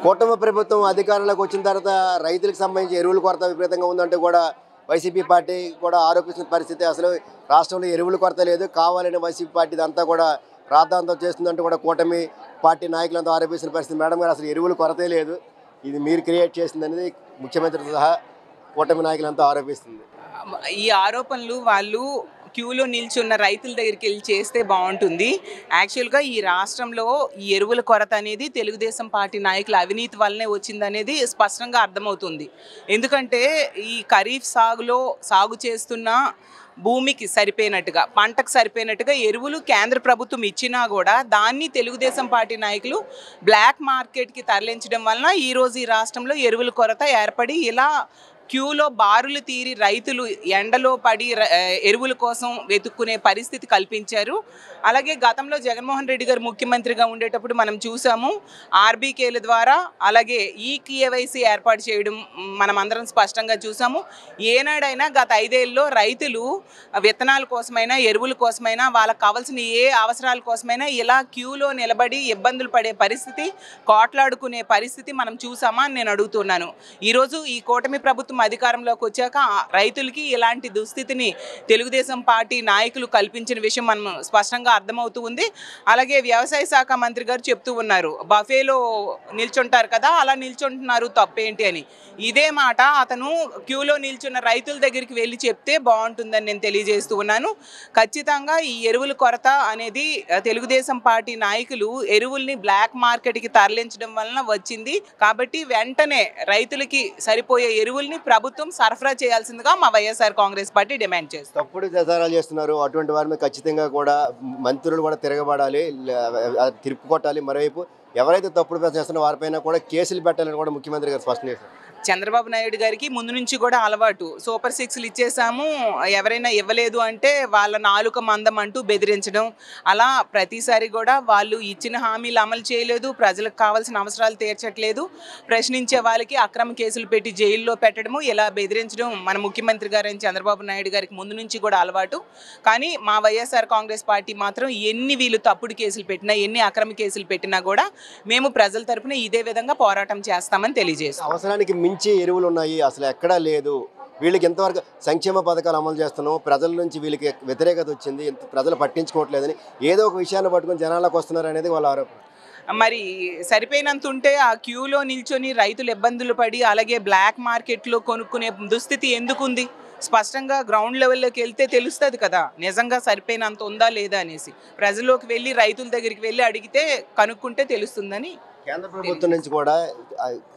కూటమి ప్రభుత్వం అధికారంలోకి వచ్చిన తర్వాత రైతులకు సంబంధించి ఎరువుల కొరత విపరీతంగా ఉందంటే కూడా వైసీపీ పార్టీ కూడా ఆరోపిస్తున్న పరిస్థితి. అసలు రాష్ట్రంలో ఎరువుల కొరత లేదు, కావాలని వైసీపీ పార్టీ అంతా కూడా రాద్ధాంతం చేస్తుందంటూ కూడా కూటమి పార్టీ నాయకులంతా ఆరోపిస్తున్న పరిస్థితి. మేడం గారు, అసలు ఎరువుల కొరతే లేదు, ఇది మీరు క్రియేట్ చేసిందనేది ముఖ్యమంత్రి సహా కూటమి నాయకులంతా ఆరోపిస్తుంది. ఈ ఆరోపణలు వాళ్ళు క్యూలో నిల్చున్న రైతుల దగ్గరికి వెళ్ళి చేస్తే బాగుంటుంది. యాక్చువల్గా ఈ రాష్ట్రంలో ఈ ఎరువుల కొరత అనేది తెలుగుదేశం పార్టీ నాయకుల అవినీతి వల్లనే వచ్చిందనేది స్పష్టంగా అర్థమవుతుంది. ఎందుకంటే ఈ ఖరీఫ్ సాగు చేస్తున్న భూమికి సరిపోయినట్టుగా, పంటకు సరిపోయినట్టుగా ఎరువులు కేంద్ర ప్రభుత్వం ఇచ్చినా కూడా దాన్ని తెలుగుదేశం పార్టీ నాయకులు బ్లాక్ మార్కెట్కి తరలించడం వలన ఈరోజు ఈ రాష్ట్రంలో ఎరువుల కొరత ఏర్పడి ఇలా క్యూలో బారులు తీరి రైతులు ఎండలో పడి ఎరువుల కోసం వెతుక్కునే పరిస్థితి కల్పించారు. అలాగే గతంలో జగన్మోహన్ రెడ్డి గారు ముఖ్యమంత్రిగా ఉండేటప్పుడు మనం చూసాము, ఆర్బీకేల ద్వారా అలాగే ఈ కేవైసీ ఏర్పాటు చేయడం మనం అందరం స్పష్టంగా చూసాము. ఏనాడైనా గత 5 ఏళ్ళలో రైతులు విత్తనాల కోసమైనా ఎరువుల కోసమైనా వాళ్ళకి కావాల్సిన ఏ అవసరాల కోసమైనా ఇలా క్యూలో నిలబడి ఇబ్బందులు పడే పరిస్థితి, కోట్లాడుకునే పరిస్థితి మనం చూసామా అని నేను అడుగుతున్నాను. ఈరోజు ఈ కూటమి ప్రభుత్వం అధికారంలోకి వచ్చాక రైతులకి ఇలాంటి దుస్థితిని తెలుగుదేశం పార్టీ నాయకులు కల్పించిన విషయం మనం స్పష్టంగా అర్థమవుతూ ఉంది. అలాగే వ్యవసాయ శాఖ మంత్రి గారు చెప్తూ ఉన్నారు, బఫేలో నిల్చుంటారు కదా, అలా నిల్చుంటున్నారు, తప్పేంటి అని. ఇదే మాట అతను క్యూలో నిల్చున్న రైతుల దగ్గరికి వెళ్ళి చెప్తే బాగుంటుందని నేను తెలియజేస్తూ ఉన్నాను. ఖచ్చితంగా ఈ ఎరువుల కొరత అనేది తెలుగుదేశం పార్టీ నాయకులు ఎరువుల్ని బ్లాక్ మార్కెట్కి తరలించడం వలన వచ్చింది. కాబట్టి వెంటనే రైతులకి సరిపోయే ఎరువుల్ని ప్రభుత్వం సరఫరా చేయాల్సిందిగా మా వైఎస్ఆర్ కాంగ్రెస్ పార్టీ డిమాండ్ చేస్తుంది. తప్పుడు ప్రచారాలు చేస్తున్నారు, అటువంటి వారి మీద ఖచ్చితంగా కూడా మంత్రులు కూడా తిరగబడాలి, తిప్పుకొట్టాలి. మరోవైపు ఎవరైతే తప్పుడు ప్రచారం చేస్తున్నారో వారిపైన కూడా కేసులు పెట్టాలని కూడా ముఖ్యమంత్రి గారు స్పష్టం చేశారు. చంద్రబాబు నాయుడు గారికి ముందు నుంచి కూడా అలవాటు, సూపర్ 6లు ఇచ్చేసాము, ఎవరైనా ఇవ్వలేదు అంటే వాళ్ళ నాలుక మందం అంటూ బెదిరించడం. అలా ప్రతిసారి కూడా వాళ్ళు ఇచ్చిన హామీలు అమలు చేయలేదు, ప్రజలకు కావాల్సిన అవసరాలు తీర్చట్లేదు, ప్రశ్నించే వాళ్ళకి అక్రమ కేసులు పెట్టి జైల్లో పెట్టడము, ఇలా బెదిరించడం మన ముఖ్యమంత్రి గారైన చంద్రబాబు నాయుడు గారికి ముందు నుంచి కూడా అలవాటు. కానీ మా వైఎస్ఆర్ కాంగ్రెస్ పార్టీ మాత్రం ఎన్ని వీళ్ళు తప్పుడు కేసులు పెట్టినా, ఎన్ని అక్రమ కేసులు పెట్టినా కూడా మేము ప్రజల తరపున ఇదే విధంగా పోరాటం చేస్తామని తెలియజేస్తాం. అవసరానికి మించి ఎరువులు ఉన్నాయి, అసలు ఎక్కడా లేదు, వీళ్ళకి ఎంతవరకు సంక్షేమ పథకాలు అమలు చేస్తున్నాం, ప్రజల నుంచి వీళ్ళకి వ్యతిరేకత వచ్చింది, ప్రజలు పట్టించుకోవట్లేదని ఏదో ఒక విషయాన్ని పట్టుకొని జనాలకు వస్తున్నారు అనేది వాళ్ళ ఆరోపణ. మరి సరిపోయినంత ఉంటే ఆ క్యూలో నిల్చొని రైతులు ఇబ్బందులు పడి అలాగే బ్లాక్ మార్కెట్లో కొనుక్కునే దుస్థితి ఎందుకుంది? స్పష్టంగా గ్రౌండ్ లెవెల్లోకి వెళ్తే తెలుస్తుంది కదా నిజంగా సరిపోయినంత ఉందా లేదా అనేసి. ప్రజల్లోకి వెళ్ళి రైతుల దగ్గరికి వెళ్ళి అడిగితే కనుక్కుంటే తెలుస్తుందని. కేంద్ర ప్రభుత్వం నుంచి కూడా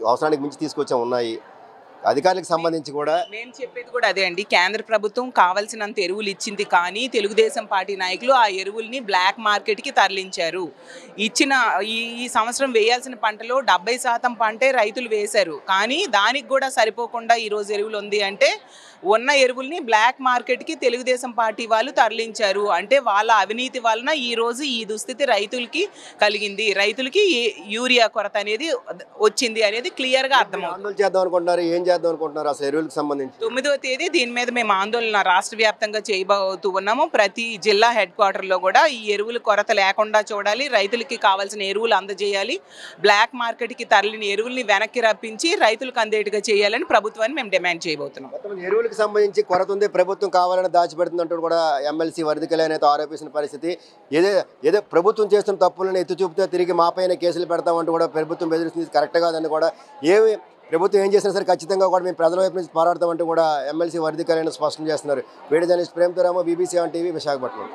అవసరానికి మించి తీసుకొచ్చా ఉన్నాయి, అధికారులకు సంబంధించి కూడా మేము చెప్పేది కూడా అదే అండి. కేంద్ర ప్రభుత్వం కావాల్సినంత ఎరువులు ఇచ్చింది, కానీ తెలుగుదేశం పార్టీ నాయకులు ఆ ఎరువుల్ని బ్లాక్ మార్కెట్కి తరలించారు. ఇచ్చిన ఈ సంవత్సరం వేయాల్సిన పంటలో 70% పంటే రైతులు వేశారు, కానీ దానికి కూడా సరిపోకుండా ఈరోజు ఎరువులు ఉంది అంటే ఉన్న ఎరువుల్ని బ్లాక్ మార్కెట్కి తెలుగుదేశం పార్టీ వాళ్ళు తరలించారు. అంటే వాళ్ళ అవినీతి వలన ఈరోజు ఈ దుస్థితి రైతులకి కలిగింది, రైతులకి యూరియా కొరత అనేది వచ్చింది అనేది క్లియర్గా అర్థమవుతుంది. ఆందోళన చేద్దాం అనుకుంటున్నారు, ఏం చేద్దాం అనుకుంటున్నారు అసలు ఎరువులకు సంబంధించి? 9వ తేదీ దీని మీద మేము ఆందోళన రాష్ట్ర వ్యాప్తంగా చేయబోతూ ఉన్నాము. ప్రతి జిల్లా హెడ్ క్వార్టర్లో కూడా ఈ ఎరువుల కొరత లేకుండా చూడాలి, రైతులకి కావాల్సిన ఎరువులు అందజేయాలి, బ్లాక్ మార్కెట్కి తరలిన ఎరువుల్ని వెనక్కి రప్పించి రైతులకు అందేట్టుగా చేయాలని ప్రభుత్వాన్ని మేము డిమాండ్ చేయబోతున్నాం. ఎరువులకు సంబంధించి కొరత ఉంది, ప్రభుత్వం కావాలని దాచిపెడుతుందంటూ కూడా ఎమ్మెల్సీ వర్ధికలే అయితే ఆరోపిస్తున్న పరిస్థితి. ఏదో ప్రభుత్వం చేస్తున్న తప్పులను ఎత్తి చూపితే తిరిగి మాపైన కేసులు పెడతామంటూ కూడా ప్రభుత్వం బెదిరిస్తుంది, కరెక్ట్ కాదని కూడా. ప్రభుత్వం ఏం చేసినా సరే ఖచ్చితంగా కూడా మేము ప్రజల వైపు నుంచి పోరాడతామంటూ కూడా ఎమ్మెల్సీ వర్ధికలే స్పష్టం చేస్తున్నారు. వీడియో జర్నలిస్ట్ ప్రేమ్తో రామో, BBC 1 TV, విశాఖపట్నం.